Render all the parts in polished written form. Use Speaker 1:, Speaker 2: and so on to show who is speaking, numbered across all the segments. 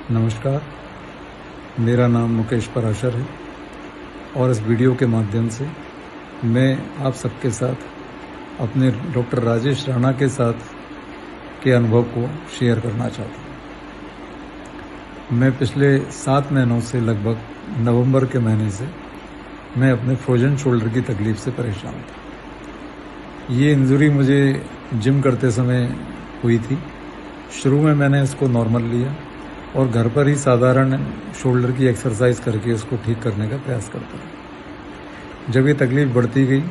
Speaker 1: नमस्कार, मेरा नाम मुकेश पराशर है और इस वीडियो के माध्यम से मैं आप सबके साथ अपने डॉक्टर राजेश राणा के साथ के अनुभव को शेयर करना चाहता हूँ। मैं पिछले 7 महीनों से लगभग नवंबर के महीने से मैं अपने फ्रोजन शोल्डर की तकलीफ़ से परेशान था। ये इंजरी मुझे जिम करते समय हुई थी। शुरू में मैंने इसको नॉर्मल लिया और घर पर ही साधारण शोल्डर की एक्सरसाइज करके इसको ठीक करने का प्रयास करता हूँ। जब ये तकलीफ़ बढ़ती गई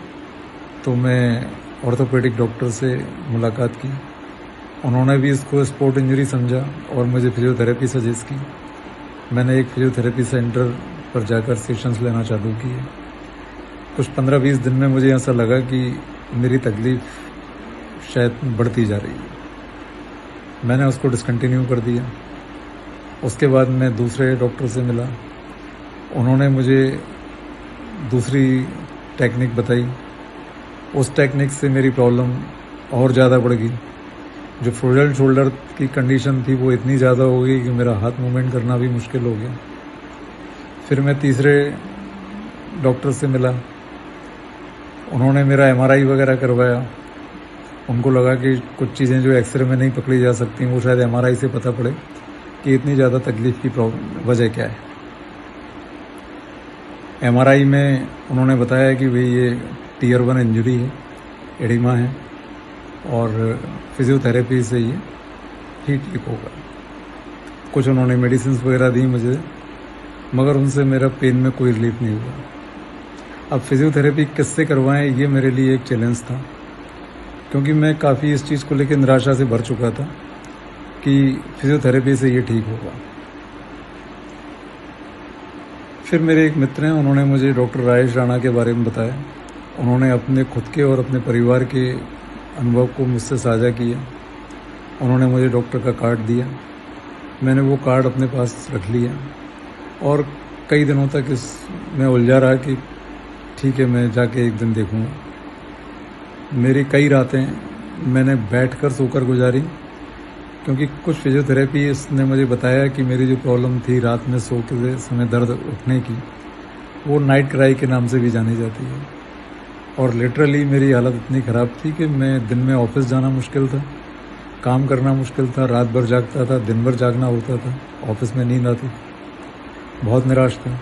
Speaker 1: तो मैं ऑर्थोपेडिक डॉक्टर से मुलाकात की। उन्होंने भी इसको स्पोर्ट इंजरी समझा और मुझे फिजियोथेरेपी सजेस्ट की। मैंने एक फिजियोथेरेपी सेंटर पर जाकर सेशंस लेना चालू किए। कुछ 15-20 दिन में मुझे ऐसा लगा कि मेरी तकलीफ़ शायद बढ़ती जा रही है। मैंने उसको डिसकंटिन्यू कर दिया। उसके बाद मैं दूसरे डॉक्टर से मिला। उन्होंने मुझे दूसरी टेक्निक बताई। उस टेक्निक से मेरी प्रॉब्लम और ज़्यादा बढ़ गई। जो फ्रोजन शोल्डर की कंडीशन थी वो इतनी ज़्यादा हो गई कि मेरा हाथ मूवमेंट करना भी मुश्किल हो गया। फिर मैं तीसरे डॉक्टर से मिला। उन्होंने मेरा MRI वगैरह करवाया। उनको लगा कि कुछ चीज़ें जो एक्सरे में नहीं पकड़ी जा सकती वो शायद MRI से पता पड़े कि इतनी ज़्यादा तकलीफ़ की वजह क्या है। MRI में उन्होंने बताया कि भाई ये Tier 1 इंजरी है, एडिमा है और फिजियोथेरेपी से ये ठीक होगा। कुछ उन्होंने मेडिसिन वगैरह दी मुझे, मगर उनसे मेरा पेन में कोई रिलीफ नहीं हुआ। अब फिजियोथेरेपी किससे करवाएं ये मेरे लिए एक चैलेंज था, क्योंकि मैं काफ़ी इस चीज़ को लेकर निराशा से भर चुका था कि फिजियोथेरेपी से ये ठीक होगा। फिर मेरे एक मित्र हैं, उन्होंने मुझे डॉक्टर राजेश राणा के बारे में बताया। उन्होंने अपने खुद के और अपने परिवार के अनुभव को मुझसे साझा किया। उन्होंने मुझे डॉक्टर का कार्ड दिया। मैंने वो कार्ड अपने पास रख लिया और कई दिनों तक इसमें उलझा रहा कि ठीक है मैं जाके एक दिन देखूँगा। मेरी कई रातें मैंने बैठकर सोकर गुजारी, क्योंकि कुछ फिजियोथेरेपी इसने मुझे बताया कि मेरी जो प्रॉब्लम थी रात में सो के समय दर्द उठने की, वो नाइट क्राई के नाम से भी जानी जाती है। और लिटरली मेरी हालत इतनी ख़राब थी कि मैं दिन में ऑफिस जाना मुश्किल था, काम करना मुश्किल था, रात भर जागता था, दिन भर जागना होता था, ऑफिस में नींद आती। बहुत निराश था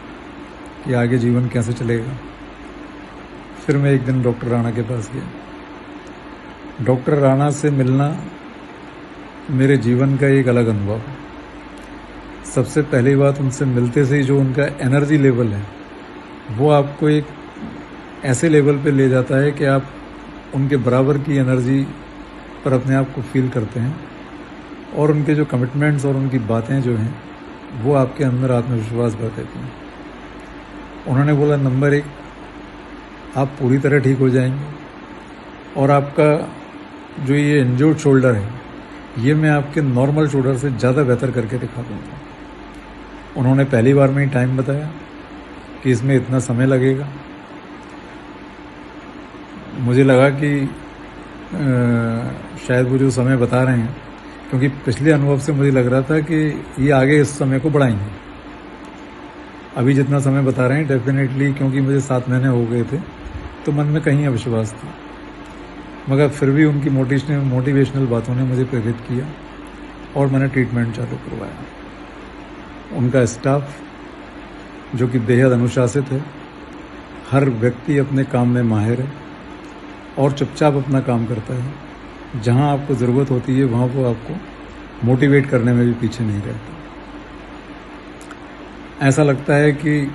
Speaker 1: कि आगे जीवन कैसे चलेगा। फिर मैं एक दिन डॉक्टर राणा के पास गया। डॉक्टर राणा से मिलना मेरे जीवन का एक अलग अनुभव है। सबसे पहली बात, उनसे मिलते से ही जो उनका एनर्जी लेवल है वो आपको एक ऐसे लेवल पे ले जाता है कि आप उनके बराबर की एनर्जी पर अपने आप को फील करते हैं। और उनके जो कमिटमेंट्स और उनकी बातें जो हैं वो आपके अंदर आत्मविश्वास भर देती हैं। उन्होंने बोला, नंबर 1, आप पूरी तरह ठीक हो जाएंगे और आपका जो ये इंजर्ड शोल्डर है ये मैं आपके नॉर्मल शोल्डर से ज़्यादा बेहतर करके दिखा दूँगा। उन्होंने पहली बार में ही टाइम बताया कि इसमें इतना समय लगेगा। मुझे लगा कि शायद वो जो समय बता रहे हैं, क्योंकि पिछले अनुभव से मुझे लग रहा था कि ये आगे इस समय को बढ़ाएंगे। अभी जितना समय बता रहे हैं डेफिनेटली, क्योंकि मुझे 7 महीने हो गए थे तो मन में कहीं अविश्वास था, मगर फिर भी उनकी मोटिवेशनल बातों ने मुझे प्रेरित किया और मैंने ट्रीटमेंट चालू करवाया। उनका स्टाफ जो कि बेहद अनुशासित है, हर व्यक्ति अपने काम में माहिर है और चुपचाप अपना काम करता है। जहां आपको ज़रूरत होती है वहां वो आपको मोटिवेट करने में भी पीछे नहीं रहता। ऐसा लगता है कि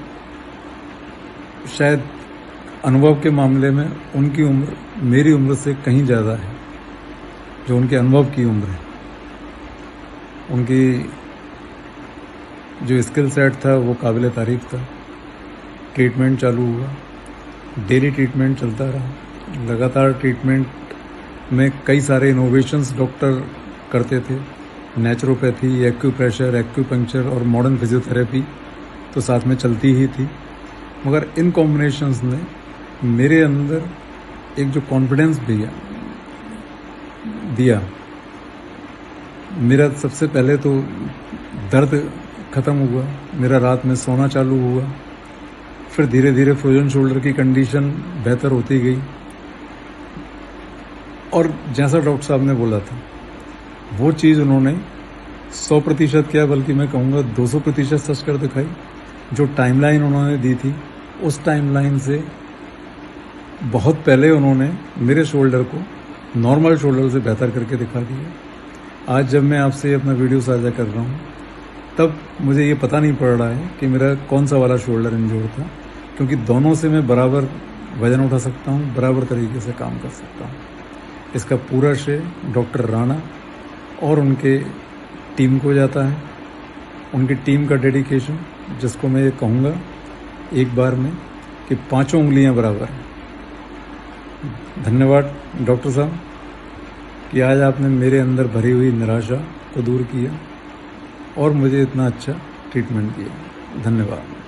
Speaker 1: शायद अनुभव के मामले में उनकी उम्र मेरी उम्र से कहीं ज़्यादा है। जो उनके अनुभव की उम्र है, उनकी जो स्किल सेट था वो काबिल तारीफ था। ट्रीटमेंट चालू हुआ, डेली ट्रीटमेंट चलता रहा। लगातार ट्रीटमेंट में कई सारे इनोवेशंस डॉक्टर करते थे। नेचुरोपैथी, एक्यूप्रेशर, एक्यूपंक्चर और मॉडर्न फिजियोथेरेपी तो साथ में चलती ही थी, मगर इन कॉम्बिनेशंस ने मेरे अंदर एक जो कॉन्फिडेंस दिया। मेरा सबसे पहले तो दर्द ख़त्म हुआ, मेरा रात में सोना चालू हुआ, फिर धीरे धीरे फ्रोजन शोल्डर की कंडीशन बेहतर होती गई और जैसा डॉक्टर साहब ने बोला था वो चीज़ उन्होंने 100% क्या बल्कि मैं कहूँगा 200% सच कर दिखाई। जो टाइमलाइन उन्होंने दी थी उस टाइमलाइन से बहुत पहले उन्होंने मेरे शोल्डर को नॉर्मल शोल्डर से बेहतर करके दिखा दिया। आज जब मैं आपसे अपना वीडियो साझा कर रहा हूँ तब मुझे ये पता नहीं पड़ रहा है कि मेरा कौन सा वाला शोल्डर इंजोर था, क्योंकि दोनों से मैं बराबर वजन उठा सकता हूँ, बराबर तरीके से काम कर सकता हूँ। इसका पूरा श्रेय डॉक्टर राणा और उनके टीम को जाता है, उनकी टीम का डेडिकेशन, जिसको मैं ये कहूँगा एक बार में कि 5 उंगलियां बराबर हैं। धन्यवाद डॉक्टर साहब कि आज आपने मेरे अंदर भरी हुई निराशा को दूर किया और मुझे इतना अच्छा ट्रीटमेंट किया। धन्यवाद।